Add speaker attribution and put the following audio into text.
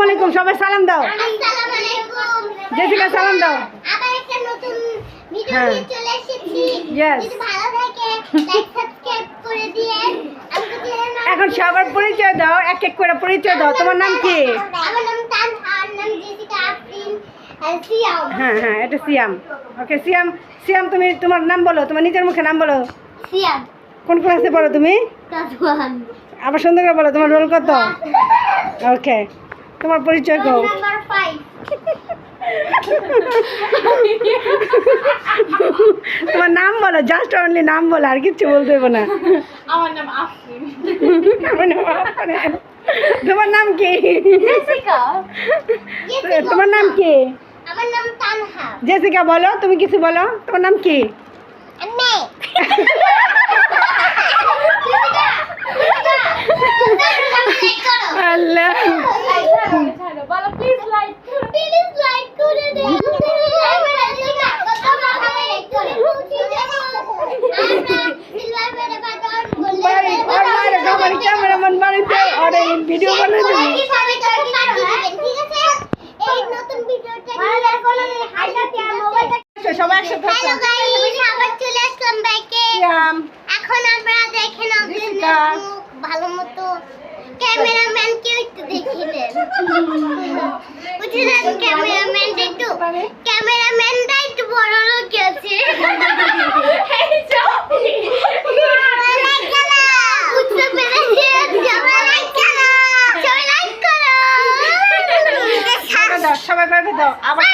Speaker 1: আসসালামু আলাইকুম, সবাই সালাম দাও।
Speaker 2: আসসালামু আলাইকুম।
Speaker 1: জেসিকা সালাম দাও।
Speaker 2: আবার একটা নতুন ভিডিও
Speaker 1: হ্যাঁ।
Speaker 2: নিয়ে চলে এসেছি।
Speaker 1: Yes.
Speaker 2: যদি ভালো লাগে লাইক সাবস্ক্রাইব করে দিয়েন। আমাকে চ্যানেল
Speaker 1: এখন সবার পরিচয় দাও, এক এক করে পরিচয় দাও। তোমার নাম কি?
Speaker 2: আমার নাম তানহা, নাম জেসিকা আফরিন সিয়াম।
Speaker 1: হ্যাঁ হ্যাঁ, এটা সিয়াম। ওকে সিয়াম, সিয়াম তুমি তোমার নাম বলো, তোমার নিজের মুখে নাম বলো।
Speaker 2: সিয়াম
Speaker 1: কোন ক্লাসে পড়ো তুমি?
Speaker 2: ক্লাস 1
Speaker 1: আবার সুন্দর করে বলো, তোমার রোল কত? ওকে, তোমার পরিচয় দাও।
Speaker 2: নাম্বার 5।
Speaker 1: তোমার নাম বলো, জাস্ট অনলি নাম বলো, আর কিচ্ছু বলতে হবে না।
Speaker 2: আমার নাম আফরিন।
Speaker 1: আমার নাম আফরিন। তোমার নাম কি?
Speaker 2: জেসিকা।
Speaker 1: তোমার নাম কি?
Speaker 2: আমার নাম তানহা।
Speaker 1: জেসিকা বলো, তুমি কিছু বলো, তোমার নাম কি?
Speaker 2: আম্মে।
Speaker 1: আল্লাহ,
Speaker 2: বলো প্লিজ লাইক করে দেন।
Speaker 1: ক্যামেরাম্যান বাড়িতে আর এই ভিডিও বানাই দেবো। সবাই একসাথে
Speaker 2: হ্যালো গাইস, আবার চলে আসলাম বাইকে।
Speaker 1: সিয়াম,
Speaker 2: এখন আমরা দেখে নাও
Speaker 1: জেসিকা।
Speaker 2: ভালো মতো ক্যামেরাম্যান কে একটু দেখে নেন। বুঝলেন ক্যামেরাম্যানটা একটু বড় লোক আছে। বুঝতে পেরেছেন? সবাই লাইক করো।
Speaker 1: সবাই করে দাও, আবার